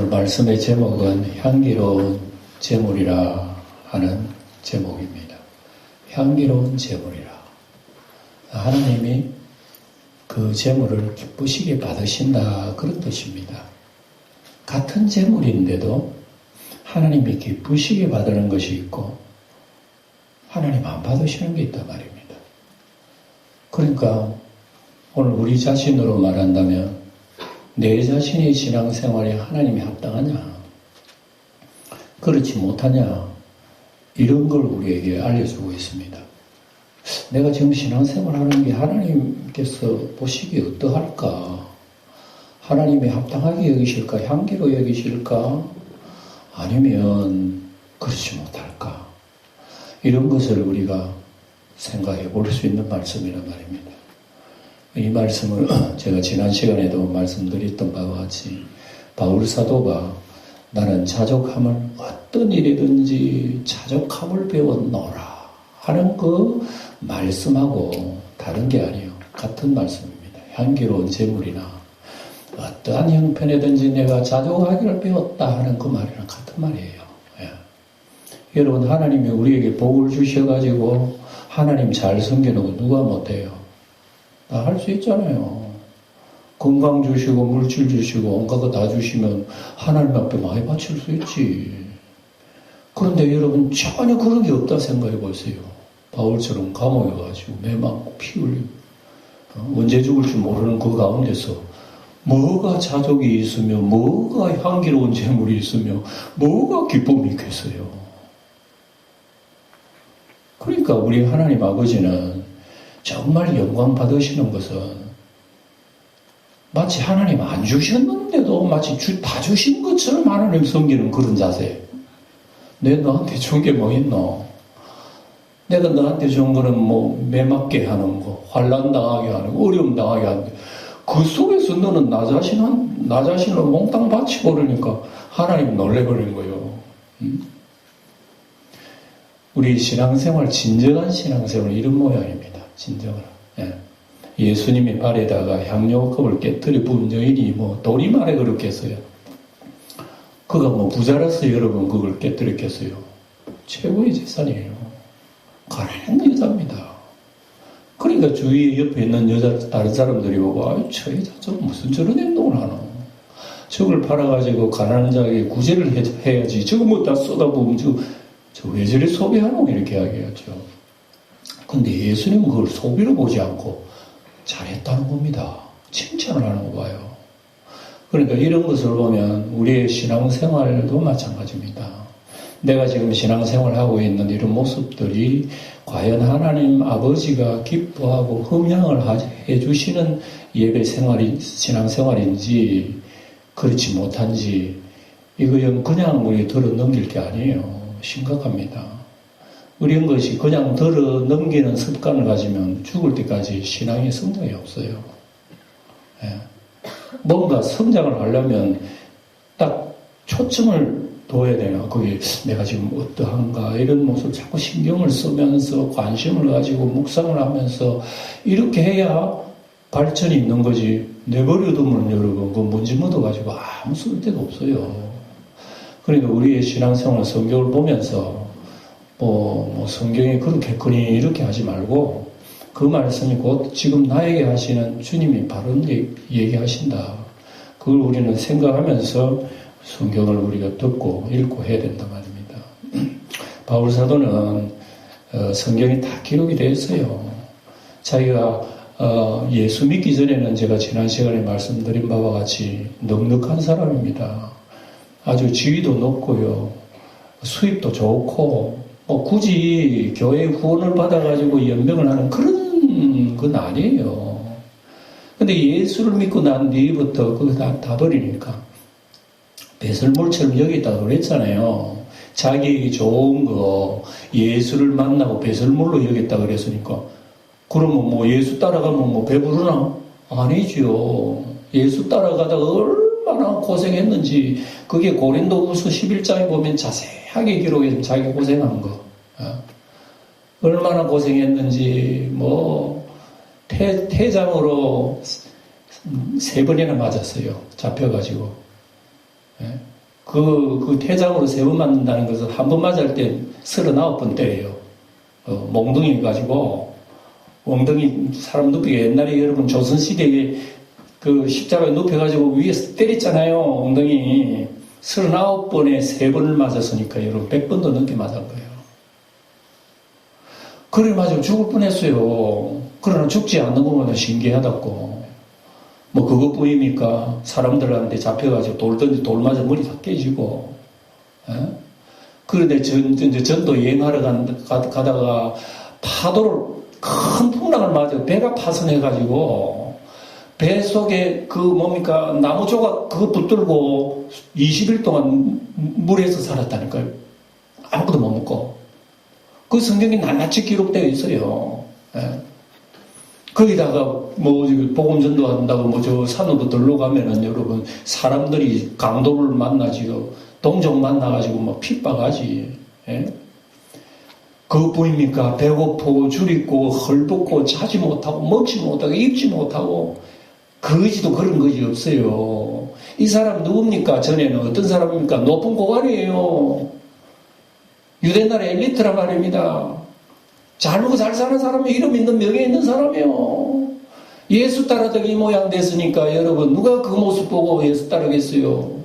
오늘 말씀의 제목은 향기로운 제물이라 하는 제목입니다. 향기로운 제물이라. 하나님이 그 제물을 기쁘시게 받으신다, 그런 뜻입니다. 같은 제물인데도 하나님이 기쁘시게 받는 것이 있고 하나님 안 받으시는 게 있단 말입니다. 그러니까 오늘 우리 자신으로 말한다면 내 자신의 신앙생활이 하나님이 합당하냐, 그렇지 못하냐, 이런 걸 우리에게 알려주고 있습니다. 내가 지금 신앙생활 하는 게 하나님께서 보시기에 어떠할까? 하나님이 합당하게 여기실까? 향기로 여기실까? 아니면 그렇지 못할까? 이런 것을 우리가 생각해 볼 수 있는 말씀이란 말입니다. 이 말씀을 제가 지난 시간에도 말씀드렸던 바와 같이 바울 사도가 나는 자족함을 어떤 일이든지 자족함을 배웠노라 하는 그 말씀하고 다른 게 아니에요. 같은 말씀입니다. 향기로운 제물이나 어떠한 형편이든지 내가 자족하기를 배웠다 하는 그 말이랑 같은 말이에요. 예. 여러분, 하나님이 우리에게 복을 주셔가지고 하나님 잘 섬기는 거 누가 못해요? 다 할 수 있잖아요. 건강 주시고 물질 주시고 온갖 거 다 주시면 하나님 앞에 많이 바칠 수 있지. 그런데 여러분, 전혀 그런 게 없다 생각해 보세요. 바울처럼 감옥에 가지고 매 맞고 피 흘리고 언제 죽을지 모르는 그 가운데서 뭐가 자족이 있으며 뭐가 향기로운 재물이 있으며 뭐가 기쁨이 있겠어요. 그러니까 우리 하나님 아버지는 정말 영광 받으시는 것은 마치 하나님 안 주셨는데도 마치 다 주신 것처럼 하나님 섬기는 그런 자세. 내가 너한테 준 게 뭐 있노? 내가 너한테 준 거는 뭐 매맞게 하는 거, 환난 당하게 하는 거, 어려움 당하게 하는 거. 그 속에서 너는 나 자신을 몽땅 바치고 그러니까 하나님 놀래버린 거예요. 우리 신앙생활, 진정한 신앙생활 이런 모양입니다. 진정한. 예. 예수님의 발에다가 향료컵을 깨뜨려 부은 여인이 뭐 돌이 말에 그렇겠어요. 그가 뭐 부자라서 여러분 그걸 깨뜨렸겠어요. 최고의 재산이에요. 가난한 여자입니다. 그러니까 주위 옆에 있는 여자, 다른 사람들이 보고, 아유, 저 여자 저 무슨 저런 행동을 하노? 저걸 팔아가지고 가난한 자에게 구제를 해야지. 저거 뭐 다 쏟아부으면 저 왜 저리 소비하노? 이렇게 이야기하죠. 근데 예수님은 그걸 소비로 보지 않고 잘했다는 겁니다. 칭찬을 하는 거 봐요. 그러니까 이런 것을 보면 우리의 신앙생활도 마찬가지입니다. 내가 지금 신앙생활하고 있는 이런 모습들이 과연 하나님 아버지가 기뻐하고 흠향을 해주시는 예배 신앙생활인지 그렇지 못한지 이거 그냥 우리 들어 넘길 게 아니에요. 심각합니다. 이런 것이 그냥 들어 넘기는 습관을 가지면 죽을 때까지 신앙의 성장이 없어요. 예. 뭔가 성장을 하려면 딱 초점을 둬야 되나, 거기 내가 지금 어떠한가, 이런 모습 자꾸 신경을 쓰면서 관심을 가지고 묵상을 하면서 이렇게 해야 발전이 있는 거지. 내버려두면 여러분, 그 먼지 묻어가지고 아무 쓸데도 없어요. 그러니까 우리의 신앙생활 성경을 보면서 뭐 성경이 그렇겠거니 이렇게 하지 말고 그 말씀이 곧 지금 나에게 하시는 주님이 바른 얘기하신다. 그걸 우리는 생각하면서 성경을 우리가 듣고 읽고 해야 된단 말입니다. 바울 사도는 성경이 다 기록이 되어 있어요. 자기가 예수 믿기 전에는 제가 지난 시간에 말씀드린 바와 같이 넉넉한 사람입니다. 아주 지위도 높고요. 수입도 좋고 굳이 교회 후원을 받아가지고 연명을 하는 그런 건 아니에요. 근데 예수를 믿고 난 뒤부터 그거 다 버리니까 배설물처럼 여기다가 그랬잖아요. 자기에게 좋은 거 예수를 만나고 배설물로 여겼다 그랬으니까 그러면 뭐 예수 따라가면 뭐 배부르나? 아니죠. 예수 따라가다가 얼마나 고생했는지 그게 고린도후서 11장에 보면 자세하게 기록해서 자기 고생한 거 얼마나 고생했는지 뭐 태장으로 3번이나 맞았어요. 잡혀가지고 예? 그 퇴장으로 3번 맞는다는 것은 한 번 맞을 때 39번 때려요. 몽둥이 가지고, 엉덩이 사람 눕히게 옛날에 여러분 조선시대에 그 십자가에 눕혀가지고 위에서 때렸잖아요. 엉덩이. 39번에 3번을 맞았으니까 여러분 100번도 넘게 맞은 거예요. 그래 맞아 죽을 뻔했어요. 그러나 죽지 않는 것보다 신기하다고. 뭐 그것뿐입니까? 사람들한테 잡혀가지고 돌 맞아 머리 다 깨지고. 에? 그런데 전도 여행하러 가다가 파도를 큰 풍랑을 맞아 배가 파손해가지고 배 속에 나무 조각 그거 붙들고 20일 동안 물에서 살았다니까요. 아무것도 못 먹고. 그 성경이 낱낱이 기록되어 있어요. 예. 거기다가 복음 전도한다고 저 산으로 들러가면은 여러분 사람들이 강도를 만나지요. 동족 만나가지고 핍박하지. 예? 그것뿐입니까? 배고프고 줄이고 헐벗고 자지 못하고 먹지 못하고 입지 못하고 거지도 그런 것이 없어요. 이 사람 누굽니까? 전에는 어떤 사람입니까? 높은 고관이에요. 유대 나라 엘리트란 말입니다. 잘 먹고 잘 사는 사람이 이름 있는 명예 있는 사람이에요. 예수 따라다가 이 모양 됐으니까 여러분 누가 그 모습 보고 예수 따르겠어요?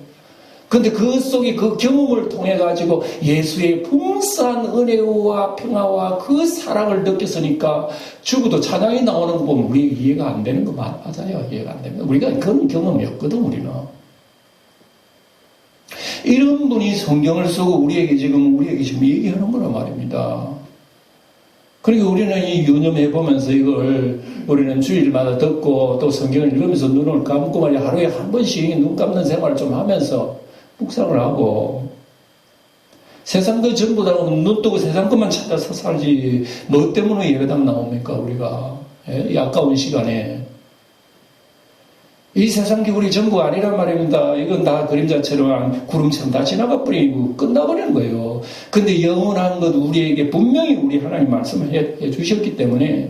근데 그 속에 그 경험을 통해 가지고 예수의 풍성한 은혜와 평화와 그 사랑을 느꼈으니까 죽어도 찬양이 나오는 거 보면 우리 이해가 안 되는 거 맞아요. 이해가 안 됩니다. 우리가 그런 경험이 없거든 우리는. 이런 분이 성경을 쓰고 우리에게 지금 얘기하는 거란 말입니다. 그리고 우리는 이 유념해 보면서 이걸 우리는 주일마다 듣고 또 성경을 읽으면서 눈을 감고 말이야 하루에 한 번씩 눈 감는 생활을 좀 하면서 묵상을 하고 세상 것 전부 다 눈 뜨고 세상 것만 찾아서 살지 뭐 때문에 예배당 나옵니까 우리가 이 아까운 시간에 이 세상 기울이 전부 아니란 말입니다. 이건 다 그림자처럼 구름처럼 다 지나가 버리고 끝나버리는 거예요. 근데 영원한 것 우리에게 분명히 우리 하나님 말씀을 해 주셨기 때문에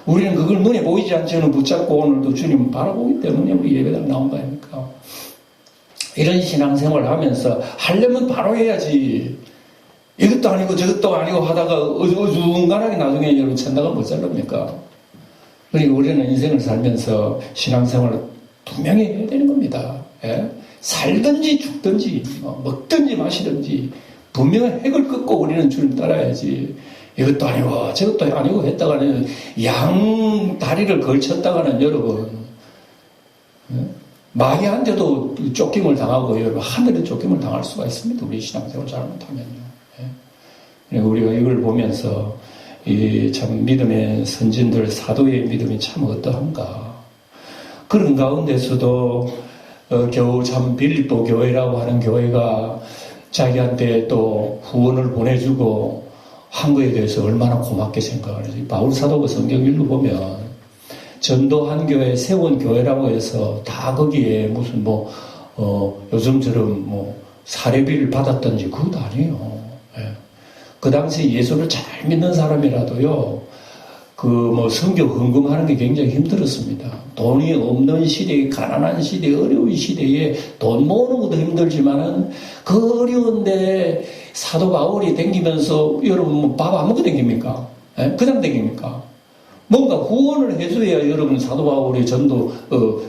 우리는 그걸 눈에 보이지 않지는 붙잡고 오늘도 주님을 바라보기 때문에 우리 예배당 나온 거 아닙니까? 이런 신앙생활을 하면서 하려면 바로 해야지. 이것도 아니고 저것도 아니고 하다가 어중간하게 나중에 여러분 천당을 못 살랍니까? 그러니까 우리는 인생을 살면서 신앙생활을 분명히 해야 되는 겁니다. 예? 살든지 죽든지 먹든지 마시든지 분명히 핵을 끊고 우리는 주님 따라야지. 이것도 아니고 저것도 아니고 했다가는 양 다리를 걸쳤다가는 여러분 마귀한테도 쫓김을 당하고 여러분 하늘에 쫓김을 당할 수가 있습니다. 우리 신앙생활 잘못하면요. 예? 우리가 이걸 보면서 이 참 믿음의 선진들 사도의 믿음이 참 어떠한가. 그런 가운데서도 겨우 참 빌립보 교회라고 하는 교회가 자기한테 또 후원을 보내주고 한 거에 대해서 얼마나 고맙게 생각을 해요. 바울 사도가 성경 읽어보면 전도한 교회, 세운 교회라고 해서 다 거기에 무슨 요즘처럼 사례비를 받았던지 그것도 아니에요. 예. 그 당시 예수를 잘 믿는 사람이라도요, 선교 헌금하는 게 굉장히 힘들었습니다. 돈이 없는 시대에, 가난한 시대에, 어려운 시대에 돈 모으는 것도 힘들지만은 그 어려운데 사도 바울이 댕기면서 여러분 밥 안 먹고 댕깁니까? 예? 그냥 댕깁니까? 뭔가 후원을 해줘야 여러분 사도 바울이 전도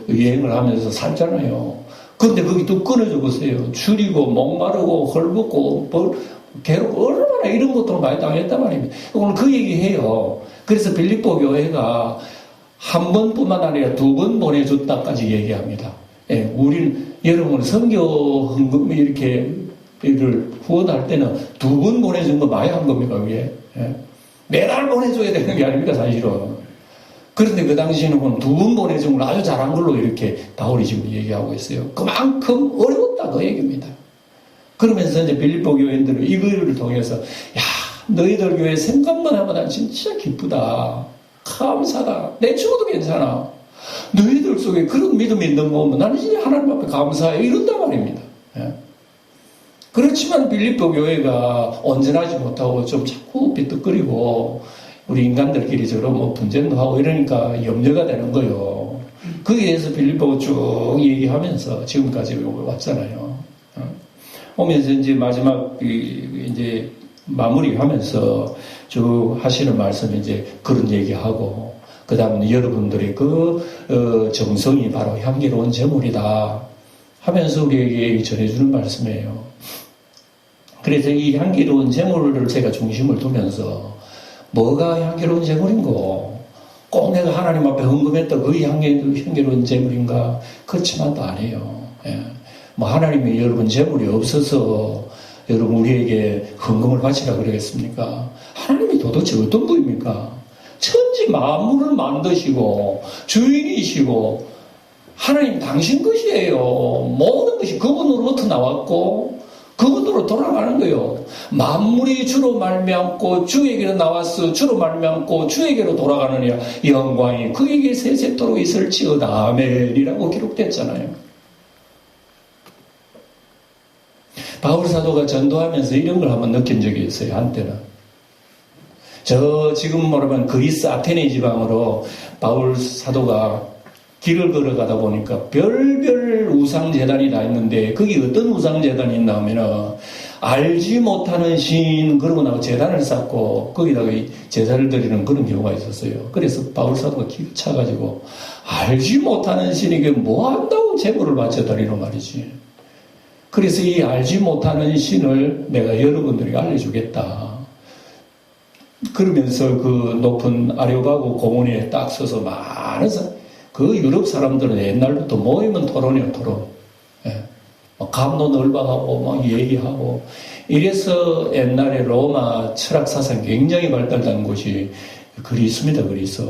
여행을 하면서 살잖아요. 근데 거기 또 끊어져 보세요. 줄이고 목마르고 헐벗고 괴롭고 얼마나 이런 것들을 많이 당했단 말입니다. 오늘 그 얘기해요. 그래서 빌립보 교회가 한 번뿐만 아니라 2번 보내줬다까지 얘기합니다. 예, 여러분 선교 헌금 이렇게 후원할 때는 2번 보내준 거 많이 한 겁니까 그게? 예. 매달 보내줘야 되는 게 아닙니까 사실은. 그런데 그 당시에는 2번 보내준 걸 아주 잘한 걸로 이렇게 바울이 지금 얘기하고 있어요. 그만큼 어려웠다 그 얘기입니다. 그러면서 이제 빌립보 교인들은 이 글을 통해서 야 너희들 교회 생각만 하면 난 진짜 기쁘다. 감사다. 내 죽어도 괜찮아. 너희들 속에 그런 믿음이 있는 거 보면 나는 진짜 하나님 앞에 감사해. 이런단 말입니다. 예? 그렇지만 빌립보 교회가 온전하지 못하고 좀 자꾸 비뚝거리고 우리 인간들끼리 저런 분쟁도 하고 이러니까 염려가 되는 거예요. 거기에 대해서 빌립보가 쭉 얘기하면서 지금까지 왔잖아요. 오면서 이제 마지막 이제 마무리하면서 쭉 하시는 말씀이 이제 그런 얘기하고, 그 다음에 여러분들의 정성이 바로 향기로운 제물이다 하면서 우리에게 전해주는 말씀이에요. 그래서 이 향기로운 제물을 제가 중심을 두면서 뭐가 향기로운 제물인고, 꼭 내가 하나님 앞에 헌금했다 그게 향기로운 제물인가? 그렇지만도 아니에요. 예. 뭐 하나님이 여러분 제물이 없어서 여러분 우리에게 헌금을 바치라 그러겠습니까? 하나님이 도대체 어떤 분입니까? 천지 만물을 만드시고 주인이시고 하나님 당신 것이에요. 모든 것이 그분으로부터 나왔고 그분으로 돌아가는 거예요. 만물이 주로 말미암고 주에게로 나왔어 주로 말미암고 주에게로 돌아가느니라. 영광이 그에게 세세토록 있을지어다. 아멘이라고 기록됐잖아요. 바울 사도가 전도하면서 이런 걸 한번 느낀 적이 있어요. 한때는 지금 말하면 그리스 아테네 지방으로 바울 사도가 길을 걸어가다 보니까 별별 우상재단이 다 있는데 거기 어떤 우상재단이 있나 하면은 알지 못하는 신 그러고 나서 재단을 쌓고 거기다가 제사를 드리는 그런 경우가 있었어요. 그래서 바울 사도가 길을 차가지고 알지 못하는 신에게 뭐 한다고 제물을 바쳐 드리는 말이지. 그래서 이 알지 못하는 신을 내가 여러분들에게 알려주겠다. 그러면서 그 높은 아레오파고 공원에 딱 서서 많은 그 유럽 사람들은 옛날부터 모이면 토론이에요, 토론. 예. 갑론을박하고 막 얘기하고. 이래서 옛날에 로마 철학 사상 굉장히 발달된 곳이 그리스입니다, 그리스.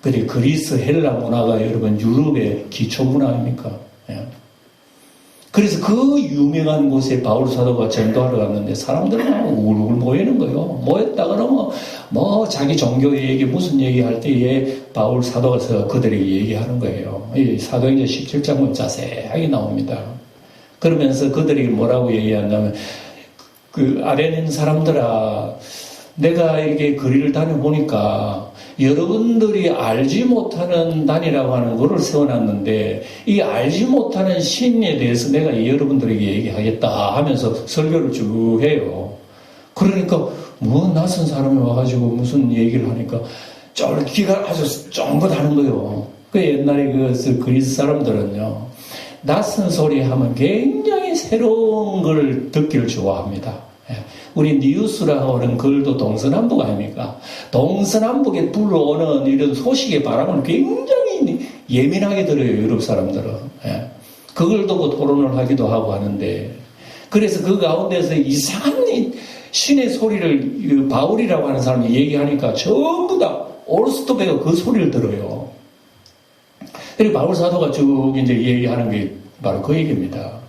근데 그리스 헬라 문화가 여러분 유럽의 기초 문화 아닙니까? 예. 그래서 그 유명한 곳에 바울 사도가 전도하러 갔는데 사람들은 우글우글 모이는 거예요. 모였다 그러면 뭐 자기 종교 얘기 무슨 얘기할 때에 바울 사도가 그들에게 얘기하는 거예요. 이 사도행전 17장 보면 자세하게 나옵니다. 그러면서 그들에게 뭐라고 얘기한다면 그 아레네 있는 사람들아 내가 이렇게 거리를 다녀보니까 여러분들이 알지 못하는 단이라고 하는 것을 세워놨는데 이 알지 못하는 신에 대해서 내가 여러분들에게 얘기하겠다 하면서 설교를 쭉 해요. 그러니까 뭐 낯선 사람이 와가지고 무슨 얘기를 하니까 쫄기가 아주 쫑긋하는 거예요. 그 옛날에 그 그리스 사람들은요 낯선 소리 하면 굉장히 새로운 걸 듣기를 좋아합니다. 우리 니우스라고 하는 글도 동서남북 아닙니까? 동서남북에 불어오는 이런 소식의 바람을 굉장히 예민하게 들어요, 유럽 사람들은. 그걸 두고 토론을 하기도 하고 하는데, 그래서 그 가운데서 이상한 신의 소리를 바울이라고 하는 사람이 얘기하니까 전부 다 올스톱에가 그 소리를 들어요. 그리고 바울 사도가 쭉 이제 얘기하는 게 바로 그 얘기입니다.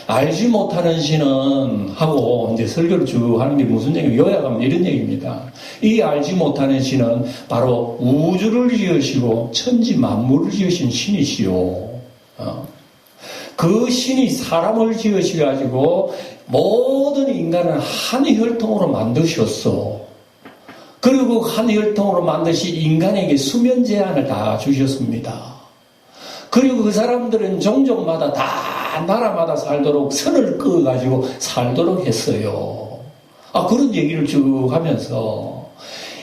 알지 못하는 신은 하고 이제 설교를 쭉 하는 게 무슨 얘기예요? 요약하면 이런 얘기입니다. 이 알지 못하는 신은 바로 우주를 지으시고 천지 만물을 지으신 신이시오. 그 신이 사람을 지으셔가지고 모든 인간을 한 혈통으로 만드셨어. 그리고 한 혈통으로 만드신 인간에게 수면 제한을 다 주셨습니다. 그리고 그 사람들은 종족마다 다 나라마다 살도록 선을 그어가지고 살도록 했어요. 그런 얘기를 쭉 하면서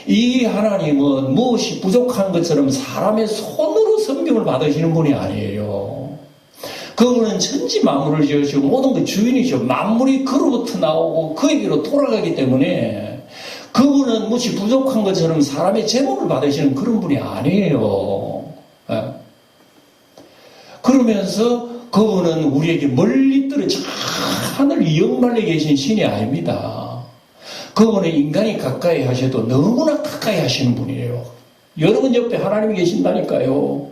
이 하나님은 무엇이 부족한 것처럼 사람의 손으로 섬김을 받으시는 분이 아니에요. 그분은 천지 만물을 지으시고 모든 것 주인이시오. 만물이 그로부터 나오고 그에게로 돌아가기 때문에 그분은 무엇이 부족한 것처럼 사람의 제목을 받으시는 그런 분이 아니에요. 그러면서 그분은 우리에게 멀리 떨어져 하늘 영말에 계신 신이 아닙니다. 그분은 인간이 가까이 하셔도 너무나 가까이 하시는 분이에요. 여러분 옆에 하나님이 계신다니까요.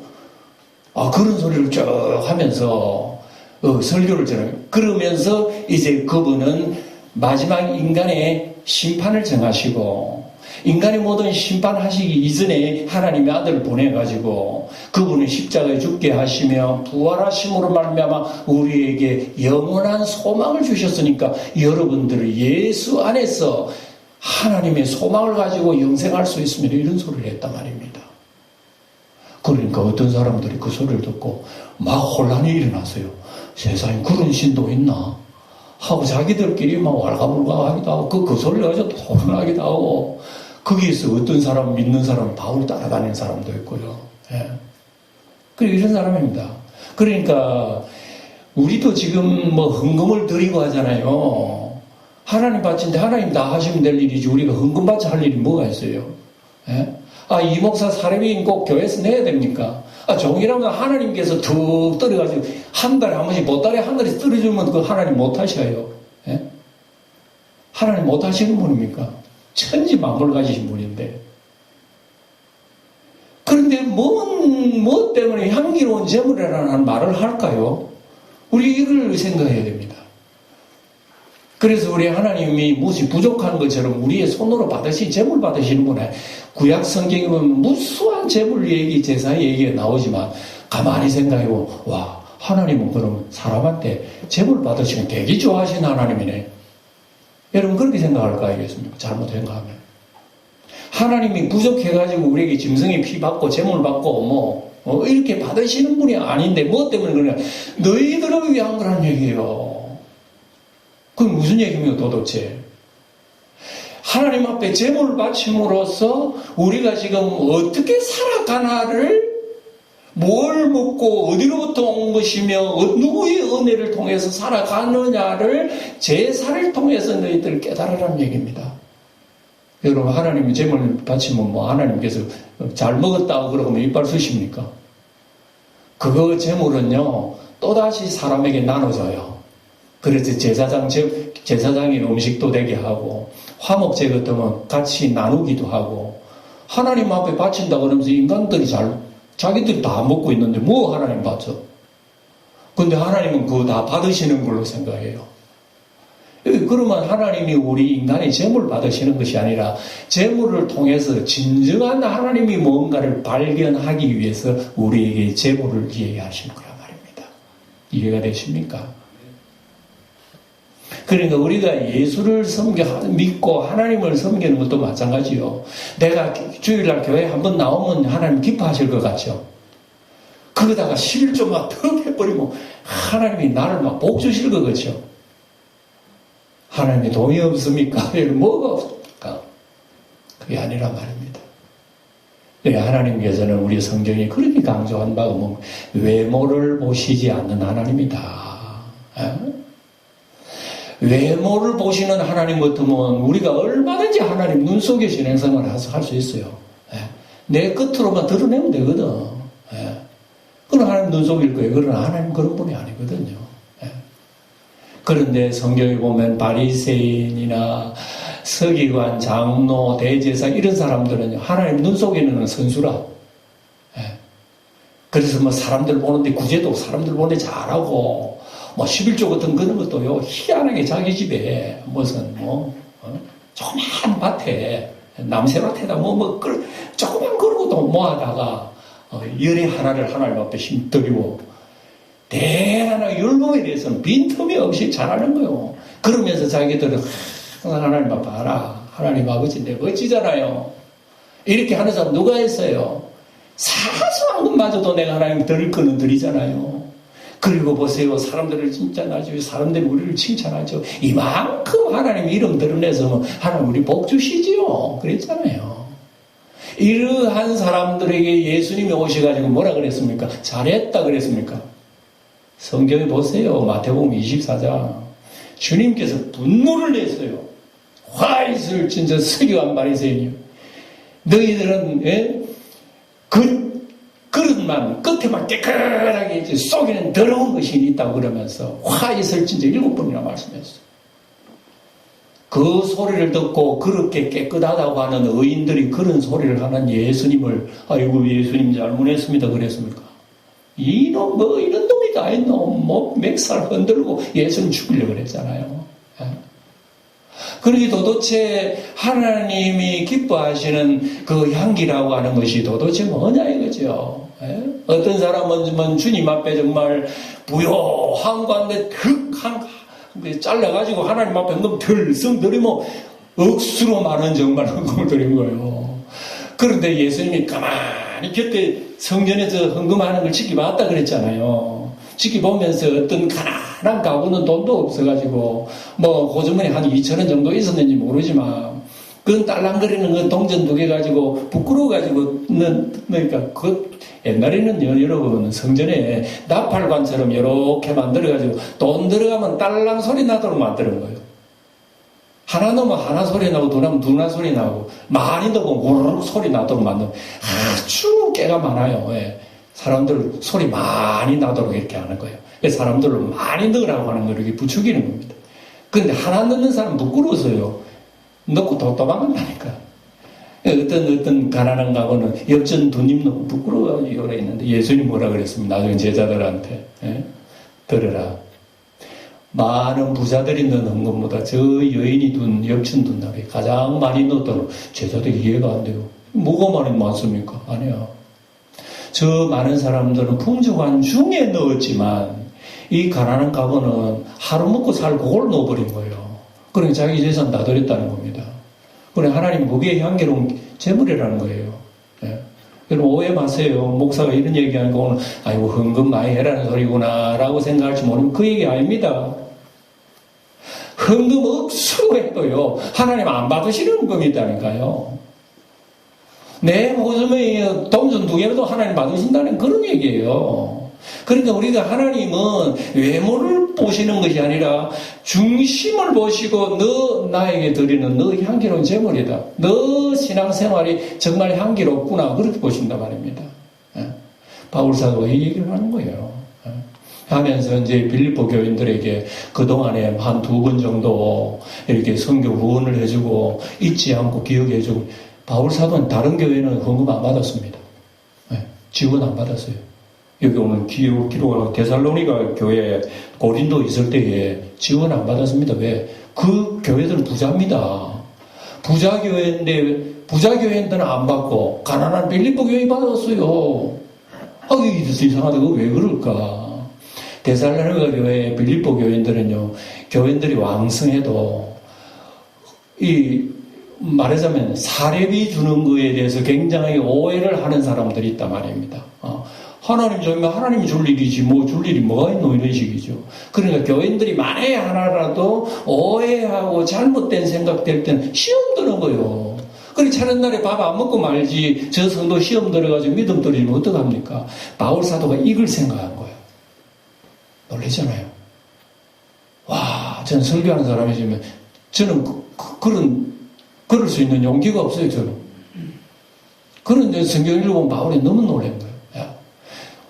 그런 소리를 쭉 하면서 설교를 전해요. 그러면서 이제 그분은 마지막 인간의 심판을 정하시고 인간의 모든 심판하시기 이전에 하나님의 아들을 보내가지고 그분은 십자가에 죽게 하시며 부활하심으로 말미암아 우리에게 영원한 소망을 주셨으니까 여러분들은 예수 안에서 하나님의 소망을 가지고 영생할 수 있습니다. 이런 소리를 했단 말입니다. 그러니까 어떤 사람들이 그 소리를 듣고 막 혼란이 일어났어요. 세상에 그런 신도 있나? 하고 자기들끼리 막 왈가불가하기도 하고 그 소리 가지고 토론하기도 하고 거기에서 어떤 사람 믿는 사람 바울 따라다니는 사람도 있고요. 예. 그리고 이런 사람입니다. 그러니까 우리도 지금 뭐 헌금을 드리고 하잖아요. 하나님 바친데 하나님 다 하시면 될 일이지 우리가 헌금 받쳐 할 일이 뭐가 있어요? 예? 아, 이 목사 사례비는 꼭 교회에서 내야 됩니까? 아, 종이라면 하나님께서 툭 떨어가지고 한 달에 한 번씩 보따리 한 달에 떨어주면 그 하나님 못 하셔요. 예? 하나님 못 하시는 분입니까? 천지 만물 가지신 분인데. 그런데 뭐 때문에 향기로운 재물이라는 말을 할까요? 우리 이걸 생각해야 됩니다. 그래서 우리 하나님이 무엇이 부족한 것처럼 우리의 손으로 받으신 재물 받으시는 분에 구약 성경에 보면 무수한 재물 얘기, 제사 얘기가 나오지만 가만히 생각해보면 와, 하나님은 그럼 사람한테 재물 받으시면 되게 좋아하시는 하나님이네. 여러분 그렇게 생각할 거 아니겠습니까? 잘못 생각하면. 하나님이 부족해가지고 우리에게 짐승의 피 받고 재물 받고 이렇게 받으시는 분이 아닌데 뭐 때문에 그러냐. 너희들을 위한 거란 얘기예요. 그건 무슨 얘기입니까 도대체? 하나님 앞에 제물을 바침으로써 우리가 지금 어떻게 살아가나를 뭘 먹고 어디로부터 온 것이며 누구의 은혜를 통해서 살아가느냐를 제사를 통해서 너희들 깨달으라는 얘기입니다. 여러분 하나님이 제물을 바치면 뭐 하나님께서 잘 먹었다고 그러면 이빨 쑤십니까? 그거 제물은요 또다시 사람에게 나눠줘요. 그래서 제사장이 음식도 되게 하고 화목제 같으면 같이 나누기도 하고 하나님 앞에 바친다 그러면서 인간들이 자기들이 다 먹고 있는데 뭐 하나님 바쳐? 근데 하나님은 그거 다 받으시는 걸로 생각해요. 그러면 하나님이 우리 인간의 재물 받으시는 것이 아니라 재물을 통해서 진정한 하나님이 뭔가를 발견하기 위해서 우리에게 재물을 이해하시는 거란 말입니다. 이해가 되십니까? 그러니까 우리가 예수를 믿고 하나님을 섬기는 것도 마찬가지요. 내가 주일날 교회 한번 나오면 하나님 기뻐하실 것 같죠? 그러다가 11조 막 턱 해버리면 하나님이 나를 막 복 주실 것 같죠? 하나님이 돈이 없습니까? 뭐가 없습니까? 그게 아니란 말입니다. 하나님께서는 우리 성경이 그렇게 강조한 바가 뭐 외모를 보시지 않는 하나님이다. 외모를 보시는 하나님 같으면 우리가 얼마든지 하나님 눈 속에 신앙생활을 할 수 있어요. 내 끝으로만 드러내면 되거든. 그건 하나님 눈 속일 거예요. 그러나 하나님 그런 분이 아니거든요. 그런데 성경에 보면 바리새인이나 서기관, 장로, 대제사 이런 사람들은 하나님 눈 속에는 선수라. 그래서 뭐 사람들 보는데 구제도 사람들 보는데 잘하고 뭐 11조 같은 그런 것도요 희한하게 자기 집에 무슨 조그만 밭에 남새밭에다 조그만 그러고도 모아다가 열의 하나를 하나님 앞에 힘들이고 대단하게 율법에 대해서는 빈틈이 없이 잘하는 거예요. 그러면서 자기들은 하나님 앞에 봐라 하나님 아버지인데 멋지잖아요. 이렇게 하는 사람 누가 했어요? 사소한 것마저도 내가 하나님 드릴 거는 드리잖아요. 그리고 보세요. 사람들을 진짜 나중에 사람들이 우리를 칭찬하죠. 이만큼 하나님 이름 드러내서 하나님 우리 복 주시지요. 그랬잖아요. 이러한 사람들에게 예수님이 오셔가지고 뭐라 그랬습니까? 잘했다 그랬습니까? 성경에 보세요. 마태복음 24장. 주님께서 분노를 냈어요. 화 있을 진짜 서기관 바리새인이요. 너희들은 그릇만 끝에만 깨끗하게 있지 속에는 더러운 것이 있다고 그러면서 화 있을 진짜 7번이나 말씀했어요. 그 소리를 듣고 그렇게 깨끗하다고 하는 의인들이 그런 소리를 하는 예수님을 아이고 예수님 잘못했습니다 그랬습니까? 이놈 이런 놈이다 이놈 맥살 흔들고 예수님 죽이려고 그랬잖아요. 그러니 도대체 하나님이 기뻐하시는 그 향기라고 하는 것이 도대체 뭐냐 이거죠. 어떤 사람은 주님 앞에 정말 부요한 관데 잘라가지고 하나님 앞에 헌금 덜썩 드리면 억수로 많은 정말 헌금을 드린 거예요. 그런데 예수님이 가만히 곁에 성전에서 헌금하는 걸 지켜봤다 그랬잖아요. 지켜보면서 어떤 가난한 가구는 돈도 없어가지고 뭐 고주머니 한 2,000원 정도 있었는지 모르지만 그건 딸랑거리는 그 동전 2개 가지고 부끄러워가지고 그러니까 그 옛날에는 여러분 성전에 나팔관처럼 이렇게 만들어가지고 돈 들어가면 딸랑 소리 나도록 만드는 거예요. 하나 넣으면 하나 소리 나고 두 넣으면 두 소리 나고 많이 넣으면 우르르 소리 나도록 만드는 아주 깨가 많아요. 예. 사람들 소리 많이 나도록 이렇게 하는 거예요. 사람들을 많이 넣으라고 하는 걸 이렇게 부추기는 겁니다. 그런데 하나 넣는 사람 부끄러워서요. 넣고 또 도망간다니까. 어떤 가난한 가구는 엽전 2입 넣고 부끄러워가지고 그래 있는데 예수님 뭐라 그랬습니다. 나중에 제자들한테. 예? 들으라. 많은 부자들이 넣은 헌금보다 저 여인이 둔 엽천 둔 납이 가장 많이 넣었다고 제자들이 이해가 안 돼요. 뭐가 많습니까? 아니야. 저 많은 사람들은 풍족한 중에 넣었지만 이 가난한 가구는 하루 먹고 살 그걸 넣어버린 거예요. 그러니까 자기 재산 다 드렸다는 겁니다. 그래 하나님 그게 향기로운 재물이라는 거예요. 예. 여러분 오해 마세요. 목사가 이런 얘기하는 거 오늘 아이고 헌금 많이 해라는 소리구나 라고 생각할지 모르면 그 얘기 아닙니다. 헌금 억수로 해도요 하나님 안 받으시는 헌금이다니까요. 내 모습에 동전 2개라도 하나님 받으신다는 그런 얘기예요. 그러니까 우리가 하나님은 외모를 보시는 것이 아니라 중심을 보시고 너 나에게 드리는 너 향기로운 제물이다. 너 신앙생활이 정말 향기롭구나. 그렇게 보신단 말입니다. 바울사도가 이 얘기를 하는 거예요. 하면서 이제 빌립보 교인들에게 그동안에 한 2번 정도 이렇게 선교 후원을 해주고 잊지 않고 기억해주고 바울사도는 다른 교회는 헌금 안 받았습니다. 지원 안 받았어요. 여기 오늘 기록을 데살로니가 교회 고린도 있을 때에 지원 안 받았습니다. 왜? 그 교회들은 부자입니다. 부자 교회인데는 안 받고 가난한 빌립보 교회 받았어요. 이게 이상하다. 그거 왜 그럴까? 데살로니가 교회 빌립보 교인들은요, 교인들이 왕성해도 말하자면 사례비 주는 거에 대해서 굉장히 오해를 하는 사람들이 있단 말입니다. 하나님 주면 하나님이 줄 일이지 뭐 줄 일이 뭐가 있노 이런 식이죠. 그러니까 교인들이 만에 하나라도 오해하고 잘못된 생각될 때는 시험 드는 거예요. 그래 차는 날에 밥 안 먹고 말지 저 성도 시험 들어가지고 믿음 떨어지면 어떡합니까? 바울 사도가 이걸 생각한 거예요. 놀라잖아요. 와, 저는 설교하는 사람이지만 저는 그럴 수 있는 용기가 없어요. 저는. 그런 성경 읽어보면 바울이 너무 놀란 거예요.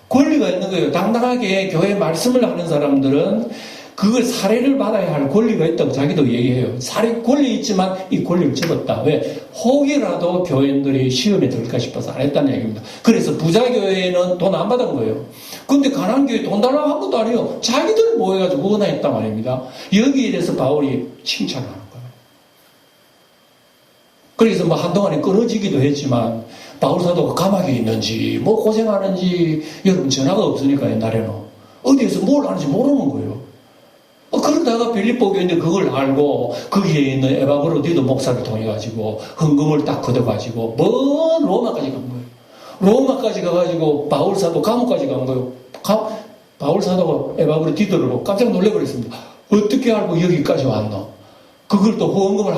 권리가 있는 거예요. 당당하게 교회 말씀을 하는 사람들은 그걸 사례를 받아야 할 권리가 있다고 자기도 얘기해요. 사례 권리 있지만 이 권리를 접었다. 왜? 혹이라도 교인들이 시험에 들까 싶어서 안 했다는 얘기입니다. 그래서 부자 교회는 돈 안 받은 거예요. 근데 가난한 교회 돈 달라고 한 것도 아니에요. 자기들 모여가지고 원화했단 말입니다. 여기에 대해서 바울이 칭찬하는 거예요. 그래서 뭐 한동안에 끊어지기도 했지만 바울 사도가 감옥에 있는지 뭐 고생하는지 여러분 전화가 없으니까 옛날에는 어디에서 뭘 하는지 모르는 거예요. 그러다가 빌립보 교인들 그걸 알고 거기에 있는 에바브로디도 목사를 통해가지고 헌금을 딱 걷어가지고 먼 로마까지 간 거예요. 로마까지 가가지고 바울 사도 감옥까지 간 거예요. 바울 사도가 에바브로디도를 깜짝 놀래버렸습니다. 어떻게 알고 여기까지 왔노? 그걸 또 후원금을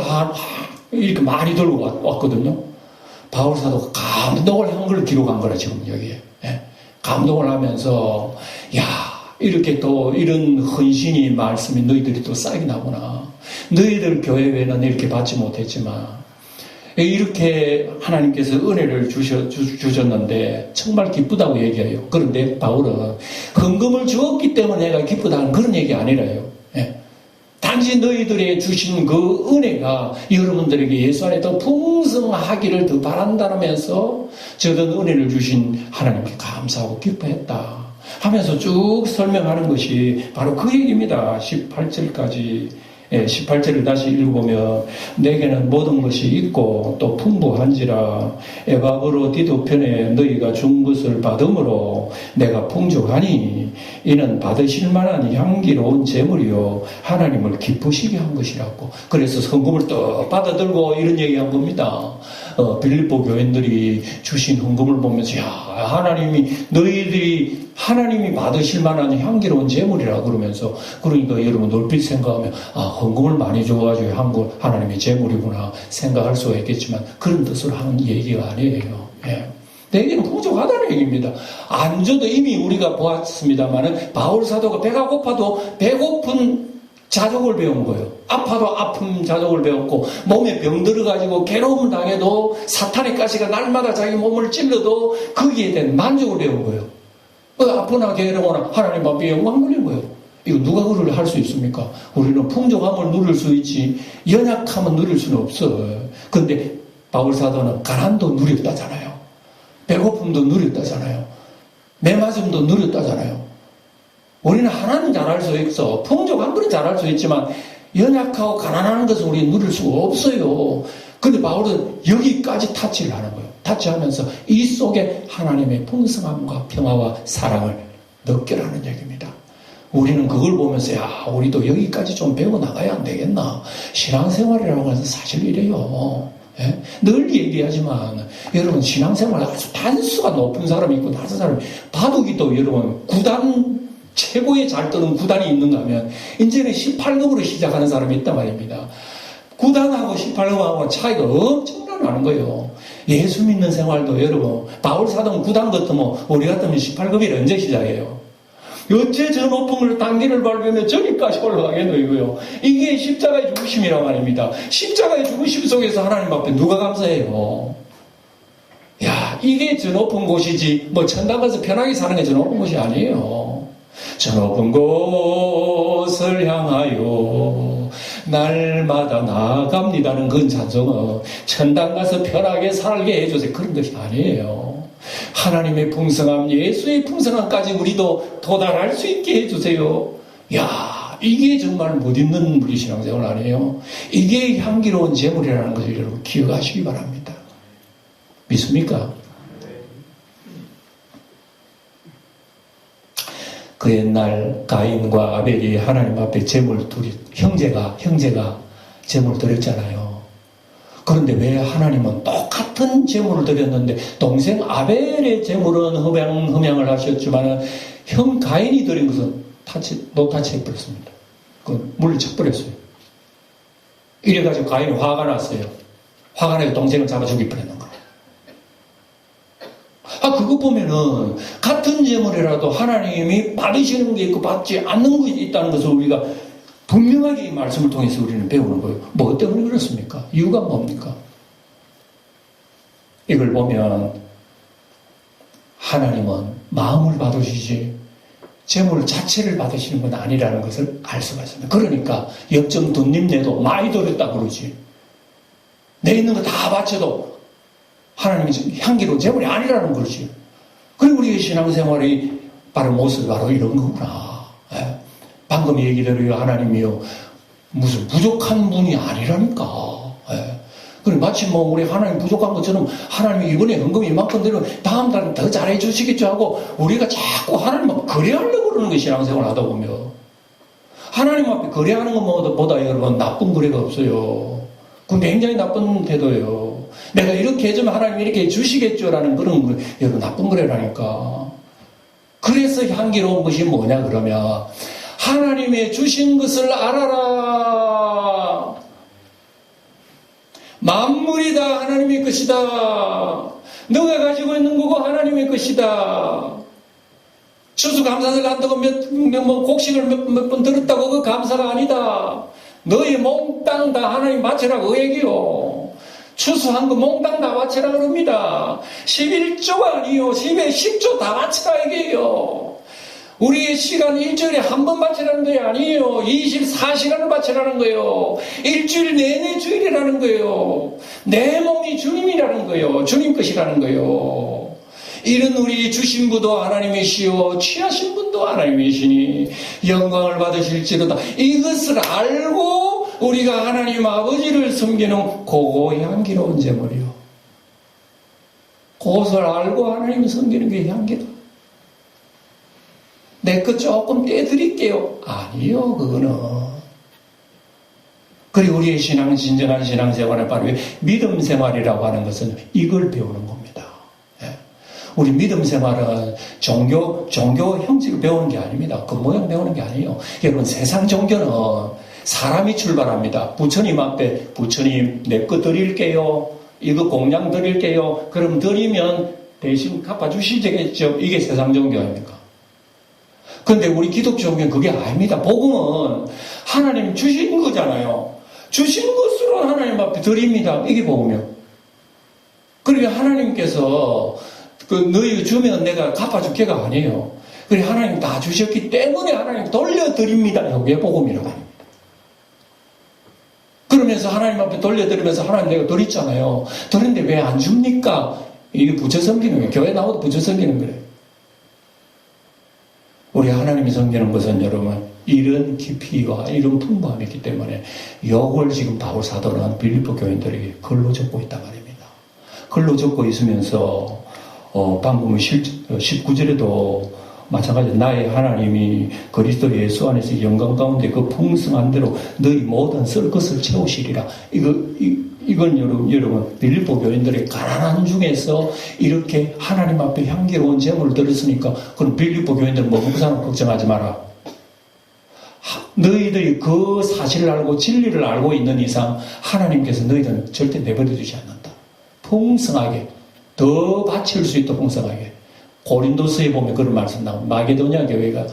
이렇게 많이 들고 왔거든요. 바울 사도가 감동을 한 걸 기록한 거라 지금 여기에. 감동을 하면서 이렇게 또 이런 헌신이 말씀이 너희들이 또 싹이 나구나. 너희들 교회에는 이렇게 받지 못했지만 이렇게 하나님께서 은혜를 주셨는데 정말 기쁘다고 얘기해요. 그런데 바울은 헌금을 주었기 때문에 내가 기쁘다는 그런 얘기 아니라요. 단지 너희들이 주신 그 은혜가 여러분들에게 예수 안에 더 풍성하기를 더 바란다면서 저런 은혜를 주신 하나님께 감사하고 기뻐했다 하면서 쭉 설명하는 것이 바로 그 얘기입니다. 18절까지 18절을 다시 읽어보면 내게는 모든 것이 있고 또 풍부한지라 에바브로디도 편에 너희가 준 것을 받음으로 내가 풍족하니 이는 받으실 만한 향기로운 제물이요 하나님을 기쁘시게 한 것이라고. 그래서 헌금을 또 받아들고 이런 얘기한 겁니다. 빌립보 교인들이 주신 헌금을 보면서 하나님이 너희들이 하나님이 받으실 만한 향기로운 제물이라 그러면서, 그러니까 여러분 넓게 생각하면 헌금을 많이 줘가지고 하나님의 제물이구나 생각할 수가 있겠지만 그런 뜻으로 하는 얘기가 아니에요. 예. 내게는 부족하다는 얘기입니다. 안 줘도 이미 우리가 보았습니다만은 바울 사도가 배가 고파도 배고픈 자족을 배운 거예요. 아파도 아픈 자족을 배웠고, 몸에 병 들어가지고 괴로움 당해도 사탄의 가시가 날마다 자기 몸을 찔러도 거기에 대한 만족을 배운 거예요. 아프나 괴로우나 하나님 앞에 영광 돌린 거예요. 이거 누가 그걸 할 수 있습니까? 우리는 풍족함을 누릴 수 있지 연약함은 누릴 수는 없어. 근데 바울 사도는 가난도 누렸다잖아요. 배고픔도 누렸다잖아요. 매맞음도 누렸다잖아요. 우리는 하나는 잘할 수 있어. 풍족한 건 잘할 수 있지만 연약하고 가난한 것은 우리는 누릴 수가 없어요. 근데 바울은 여기까지 타치를 하는 거예요. 타치하면서 이 속에 하나님의 풍성함과 평화와 사랑을 느끼라는 얘기입니다. 우리는 그걸 보면서 우리도 여기까지 좀 배워나가야 안 되겠나. 신앙생활이라고 해서 사실 이래요. 예? 늘 얘기하지만 여러분 신앙생활 아주 단수가 높은 사람이 있고 낮은 사람이 바둑이도 여러분 구단 최고의 잘 뜨는 구단이 있는가 하면 이제는 18급으로 시작하는 사람이 있단 말입니다. 9단하고 18급하고 차이가 엄청나게 나는 거예요. 예수 믿는 생활도 여러분 바울 사도는 9단 같으면 우리 같으면 18급이 언제 시작해요? 어째 저 높은 걸 단기를 밟으면 저기까지 올라가겠노. 이게 십자가의 죽으심이란 말입니다. 십자가의 죽으심 속에서 하나님 앞에 누가 감사해요? 야, 이게 저 높은 곳이지 뭐 천당 가서 편하게 사는 게 저 높은 곳이 아니에요. 저 높은 곳을 향하여 날마다 나아갑니다는 그건 찬송은 천당 가서 편하게 살게 해주세요. 그런 것이 아니에요. 하나님의 풍성함, 예수의 풍성함까지 우리도 도달할 수 있게 해주세요. 야, 이게 정말 못 있는 우리 신앙생활 아니에요. 이게 향기로운 제물이라는 것을 여러분 기억하시기 바랍니다. 믿습니까? 그 옛날 가인과 아벨이 하나님 앞에 제물 둘이 형제가 제물을 드렸잖아요. 그런데 왜 하나님은 똑같은 제물을 드렸는데 동생 아벨의 제물은 흠양을 하셨지만 형 가인이 드린 것은 노타치해버렸습니다. 그 물리쳐버렸어요. 이래가지고 가인이 화가 났어요. 화가 나서 동생을 잡아 죽이버렸는 거예요. 그거 보면은 같은 제물이라도 하나님이 받으시는 게 있고 받지 않는 것이 있다는 것을 우리가 분명하게 이 말씀을 통해서 우리는 배우는 거예요. 뭐 때문에 그렇습니까? 이유가 뭡니까? 이걸 보면 하나님은 마음을 받으시지 제물 자체를 받으시는 건 아니라는 것을 알 수가 있습니다. 그러니까 역점 돈님 내도 많이 들었다 그러지. 내 있는 거 다 바쳐도 하나님이 향기로운 제물이 아니라는 거지. 그리고 우리의 신앙생활이 바로 모습이 바로 이런 거구나. 예. 방금 얘기대로 하나님이요 무슨 부족한 분이 아니라니까. 예. 그리고 마치 뭐 우리 하나님 부족한 것처럼 하나님이 이번에 헌금이 이만큼 되면 다음 달은 더 잘해 주시겠죠 하고 우리가 자꾸 하나님 앞에 거래하려고 그러는 거 신앙생활 하다 보면 하나님 앞에 거래하는 것보다 여러분 나쁜 거래가 없어요. 그건 굉장히 나쁜 태도예요. 내가 이렇게 해주면 하나님이 이렇게 해주시겠죠라는 그런 거, 여러분 나쁜 거래라니까. 그래서 향기로운 것이 뭐냐 그러면 하나님의 주신 것을 알아라. 만물이 다 하나님의 것이다. 너가 가지고 있는 거고 하나님의 것이다. 추수감사절 한다고 곡식을 몇 번 들었다고 그 감사가 아니다. 너의 몽땅 다 하나님 바치라고 얘기요. 추수한 거 몽땅 다 바치라 그럽니다. 11조가 아니요. 10조 다 바치라 얘기해요. 우리의 시간 일주일에 한 번 바치라는 게 아니에요. 24시간을 바치라는 거예요. 일주일 내내 주일이라는 거예요. 내 몸이 주님이라는 거예요. 주님 것이라는 거예요. 이런 우리 주신 분도 하나님이시오 취하신 분도 하나님이시니 영광을 받으실지로다. 이것을 알고 우리가 하나님 아버지를 섬기는 고고 향기로운 제물이요. 그것을 알고 하나님을 섬기는 게 향기다. 내 것 조금 떼드릴게요. 아니요, 그거는. 그리고 우리의 진정한 신앙생활의 바로 믿음 생활이라고 하는 것은 이걸 배우는 겁니다. 우리 믿음 생활은 종교 형식을 배우는 게 아닙니다. 그 모양 배우는 게 아니에요. 여러분, 세상 종교는 사람이 출발합니다. 부처님 앞에, 부처님, 내 거 드릴게요. 이거 공양 드릴게요. 그럼 드리면 대신 갚아주시겠죠. 이게 세상 종교 아닙니까? 근데 우리 기독교 종교는 그게 아닙니다. 복음은 하나님 주신 거잖아요. 주신 것으로 하나님 앞에 드립니다. 이게 복음이요. 그러니까 하나님께서 너희 주면 내가 갚아줄게가 아니에요. 그래 하나님 다 주셨기 때문에 하나님 돌려드립니다. 이게 복음이라고 합니다. 그러면서 하나님 앞에 돌려드리면서 하나님 내가 드렸잖아요. 드렸는데 왜 안 줍니까? 이게 부처 섬기는 거예요. 교회 나와도 부처 섬기는 거예요. 우리 하나님이 섬기는 것은 여러분 이런 깊이와 이런 풍부함이 있기 때문에 이걸 지금 바울 사도는 빌립보 교인들에게 글로 적고 있단 말입니다. 글로 적고 있으면서 방금 19절에도 마찬가지로 나의 하나님이 그리스도 예수 안에서 영광 가운데 그 풍성한 대로 너희 모든 쓸 것을 채우시리라. 이건 여러분 빌립보 교인들의 가난한 중에서 이렇게 하나님 앞에 향기로운 제물을 드렸으니까 그럼 빌립보 교인들 먹는 사람 걱정하지 마라. 너희들이 그 사실을 알고 진리를 알고 있는 이상 하나님께서 너희들은 절대 내버려두지 않는다. 풍성하게 더 바칠 수 있도록 풍성하게. 고린도서에 보면 그런 말씀 나옵니다. 마게도냐 교회가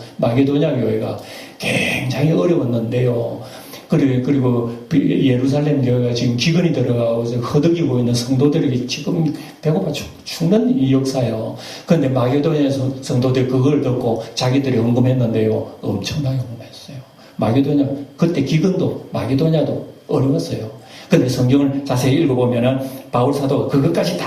굉장히 어려웠는데요. 그리고 예루살렘 교회가 지금 기근이 들어가고 허덕이고 있는 성도들에게 지금 배고파 죽는 이 역사예요. 그런데 마게도냐 성도들 그걸 듣고 자기들이 헌금했는데요. 엄청나게 헌금했어요. 마게도냐, 그때 기근도 마게도냐도 어려웠어요. 그런데 성경을 자세히 읽어보면은 바울 사도가 그것까지 다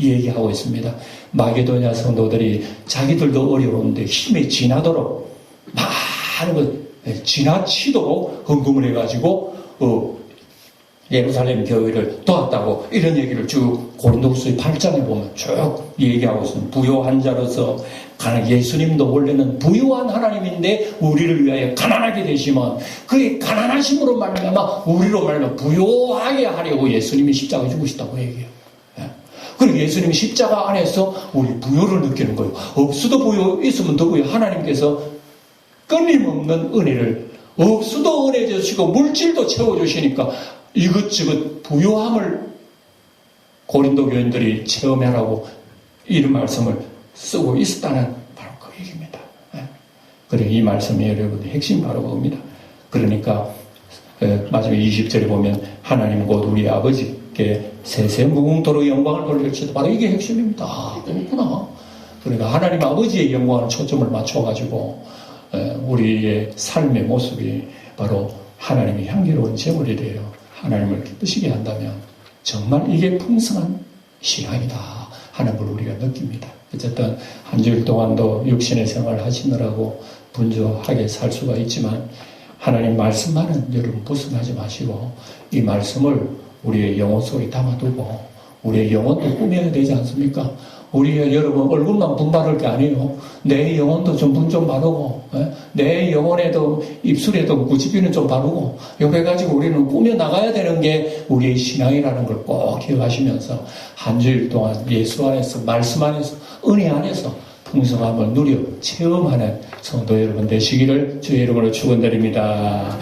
얘기하고 있습니다. 마게도냐 성도들이 자기들도 어려운데 힘이 지나도록 많은 것 지나치도록 헌금을 해가지고 예루살렘 교회를 도왔다고 이런 얘기를 쭉 고린도후서 8장에 보면 쭉 얘기하고 있습니다. 부요한 자로서 예수님도 원래는 부요한 하나님인데 우리를 위하여 가난하게 되시면 그의 가난하심으로 말미암아 우리로 말미암아 부요하게 하려고 예수님이 십자가에 죽으셨다고 얘기해요. 그리고 예수님이 십자가 안에서 우리 부요를 느끼는 거예요. 없어도 부요, 있으면 더 부요. 하나님께서 끊임없는 은혜를 없어도 은혜 주시고 물질도 채워주시니까 이것저것 부요함을 고린도 교인들이 체험하라고 이런 말씀을 쓰고 있었다는 바로 그 얘기입니다. 그리고 이 말씀이 여러분의 핵심 바로 그겁니다. 그러니까 마지막 20절에 보면 하나님 곧 우리 아버지께 세세 무궁토록 영광을 돌릴지도 바로 이게 핵심입니다. 그렇구나. 그러니까 하나님 아버지의 영광을 초점을 맞춰가지고 우리의 삶의 모습이 바로 하나님의 향기로운 제물이 되어 하나님을 기쁘시게 한다면 정말 이게 풍성한 신앙이다 하는 걸 우리가 느낍니다. 어쨌든 한 주일 동안도 육신의 생활을 하시느라고 분주하게 살 수가 있지만 하나님 말씀만은 여러분 부승하지 마시고 이 말씀을 우리의 영혼 속에 담아두고 우리의 영혼도 꾸며야 되지 않습니까? 우리의 여러분 얼굴만 분바를 게 아니에요. 내 영혼도 좀 분 좀 바르고 내 영혼에도 입술에도 구치비는 좀 바르고 이렇게 해가지고 우리는 꾸며 나가야 되는 게 우리의 신앙이라는 걸 꼭 기억하시면서 한 주일 동안 예수 안에서 말씀 안에서 은혜 안에서 풍성함을 누려 체험하는 성도 여러분 되시기를 주의 이름으로 축원드립니다.